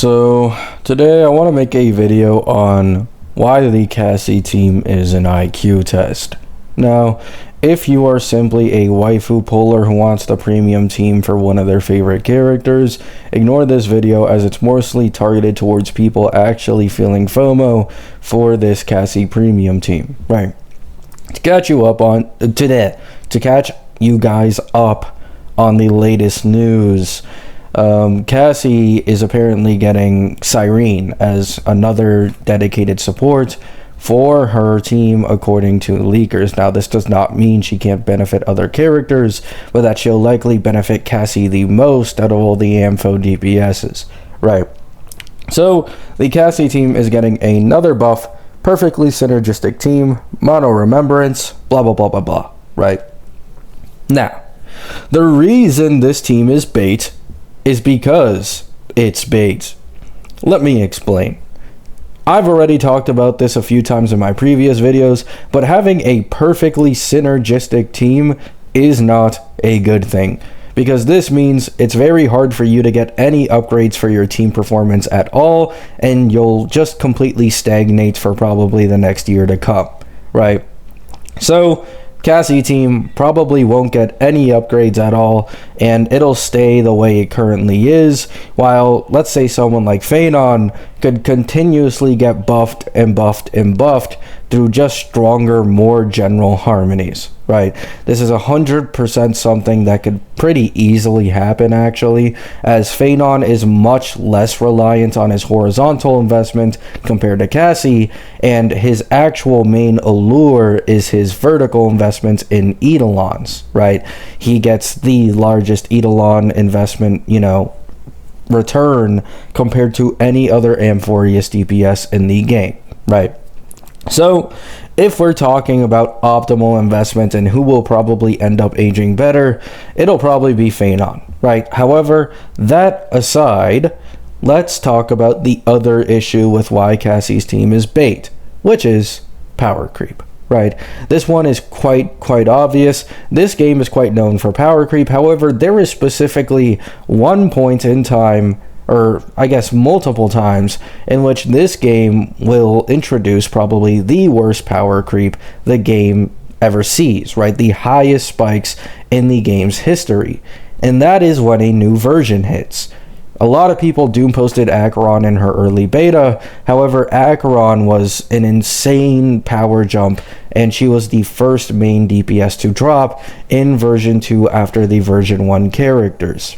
So today I want to make a video on why the Cassie team is an IQ test. Now, if you are simply a waifu puller who wants the premium team for one of their favorite characters, ignore this video as it's mostly targeted towards people actually feeling FOMO for this Cassie premium team. Right. To catch you guys up on the latest news. Cassie is apparently getting Cyrene as another dedicated support for her team according to leakers. Now, this does not mean she can't benefit other characters, but that she'll likely benefit Cassie the most out of all the Ampho DPSs. Right. So, the Cassie team is getting another buff, perfectly synergistic team, mono remembrance, blah blah blah blah blah. Right. Now, the reason this team is bait is because it's bait. Let me explain. I've already talked about this a few times in my previous videos, but having a perfectly synergistic team is not a good thing, because this means it's very hard for you to get any upgrades for your team performance at all, and you'll just completely stagnate for probably the next year to come, right? So Cassie team probably won't get any upgrades at all, and it'll stay the way it currently is, while let's say someone like Phanon could continuously get buffed and buffed and buffed through just stronger, more general harmonies, right? This is 100% something that could pretty easily happen, actually, as Phanon is much less reliant on his horizontal investment compared to Cassie, and his actual main allure is his vertical investment in Eidolons, right? He gets the largest Eidolon investment, return compared to any other Amphoreus DPS in the game, right? So, if we're talking about optimal investment and who will probably end up aging better, it'll probably be Phanon, right? However, that aside, let's talk about the other issue with why Cassie's team is bait, which is power creep, right? This one is quite obvious. This game is quite known for power creep. However, there is specifically one point in time, or I guess multiple times, in which this game will introduce probably the worst power creep the game ever sees, right? The highest spikes in the game's history. And that is when a new version hits. A lot of people doom posted Acheron in her early beta. However, Acheron was an insane power jump, and she was the first main DPS to drop in version 2 after the version 1 characters.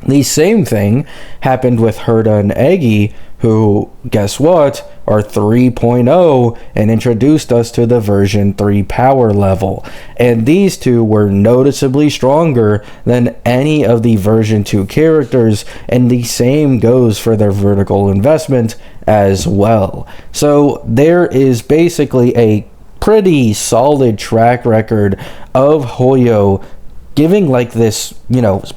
The same thing happened with Herda and Eggy, who, guess what, are 3.0 and introduced us to the version 3 power level. And these two were noticeably stronger than any of the version 2 characters, and the same goes for their vertical investment as well. So there is basically a pretty solid track record of Hoyo giving like this,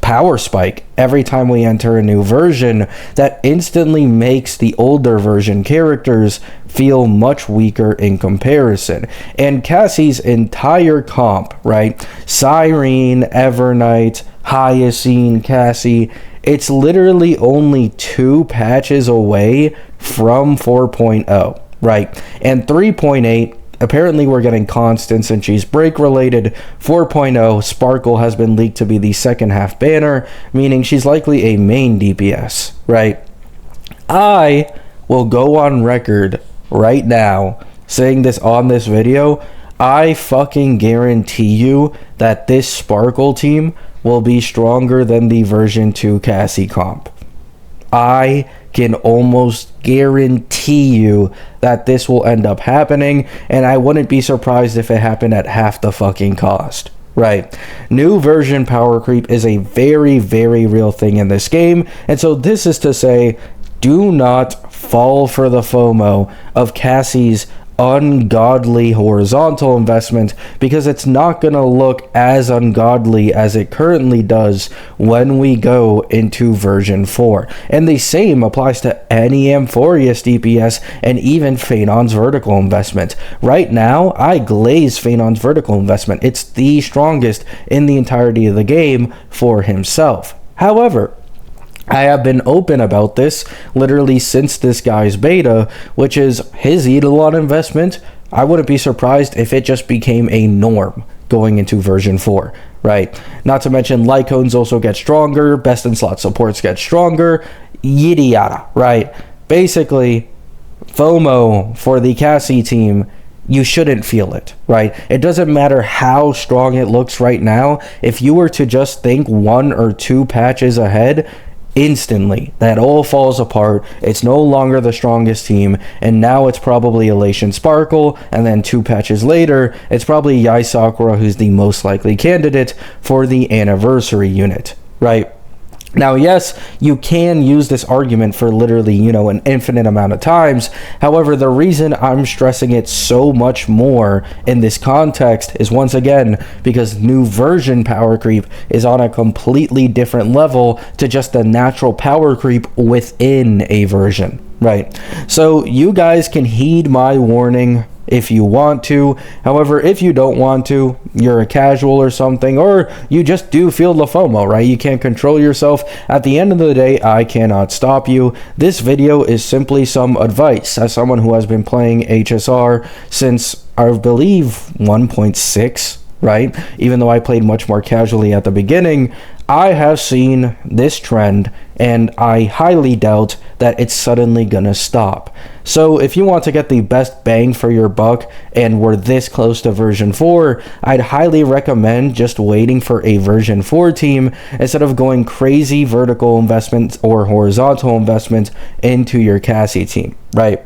power spike every time we enter a new version that instantly makes the older version characters feel much weaker in comparison. And Cassie's entire comp, right? Cyrene, Evernight, Hyacine, Cassie, it's literally only 2 patches away from 4.0, right? And 3.8, apparently we're getting constants and she's break related. 4.0 Sparkle has been leaked to be the second half banner, meaning she's likely a main DPS, right? I will go on record right now saying this on this video. I fucking guarantee you that this Sparkle team will be stronger than the version 2 Cassie comp. I can almost guarantee you that this will end up happening, and I wouldn't be surprised if it happened at half the fucking cost, right? New version power creep is a very, very real thing in this game, and so this is to say, do not fall for the FOMO of Cassie's ungodly horizontal investment, because it's not going to look as ungodly as it currently does when we go into version 4. And the same applies to any Amphoreus DPS and even Phanon's vertical investment. Right now, I glaze Phanon's vertical investment. It's the strongest in the entirety of the game for himself. However, I have been open about this literally since this guy's beta, which is his Eidolon investment. I wouldn't be surprised if it just became a norm going into version 4, right? Not to mention Lycones also get stronger, best in slot supports get stronger, yada yada, right? Basically, FOMO for the Cassie team, you shouldn't feel it, right? It doesn't matter how strong it looks right now. If you were to just think 1 or 2 patches ahead, instantly that all falls apart. It's no longer the strongest team, and now it's probably Elation Sparkle, and then 2 patches later it's probably Yai Sakura who's the most likely candidate for the anniversary unit, right? Now, yes, you can use this argument for literally, an infinite amount of times. However, the reason I'm stressing it so much more in this context is, once again, because new version power creep is on a completely different level to just the natural power creep within a version, right? So you guys can heed my warning if you want to. However, if you don't want to, you're a casual or something, or you just do feel the FOMO, right? You can't control yourself. At the end of the day, I cannot stop you. This video is simply some advice as someone who has been playing HSR since, I believe, 1.6, right? Even though I played much more casually at the beginning, I have seen this trend, and I highly doubt that it's suddenly gonna stop. So if you want to get the best bang for your buck, and we're this close to version 4, I'd highly recommend just waiting for a version 4 team instead of going crazy vertical investment or horizontal investment into your Cassie team, right?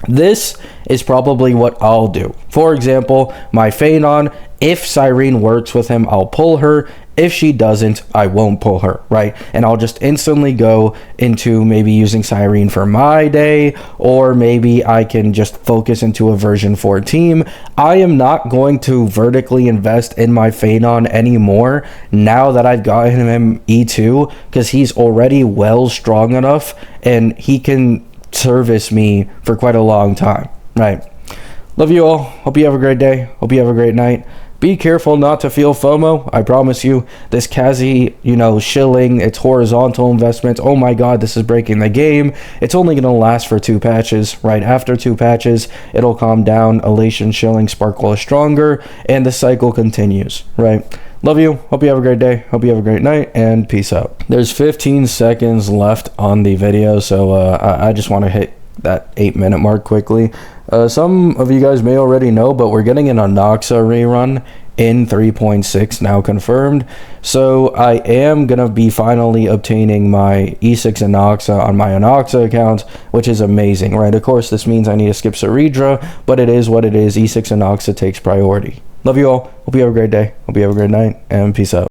This is probably what I'll do. For example, my Phanon, if Cyrene works with him, I'll pull her. If she doesn't, I won't pull her, right? And I'll just instantly go into maybe using Cyrene for my day, or maybe I can just focus into a version 4 team. I am not going to vertically invest in my Phanon anymore now that I've gotten him E2, because he's already well strong enough and he can service me for quite a long time, right? Love you all. Hope you have a great day. Hope you have a great night. Be careful not to feel FOMO. I promise you, this Cassie, shilling, it's horizontal investment. Oh my god, this is breaking the game. It's only going to last for 2 patches, right? After 2 patches, it'll calm down. Elation, shilling, Sparkle is stronger, and the cycle continues, right? Love you. Hope you have a great day. Hope you have a great night, and peace out. There's 15 seconds left on the video, so I just want to hit that 8-minute mark quickly. Some of you guys may already know, but we're getting an Anoxa rerun in 3.6 now confirmed. So I am going to be finally obtaining my E6 Anoxa on my Anoxa account, which is amazing, right? Of course, this means I need to skip Ceredra, but it is what it is. E6 Anoxa takes priority. Love you all. Hope you have a great day. Hope you have a great night, and peace out.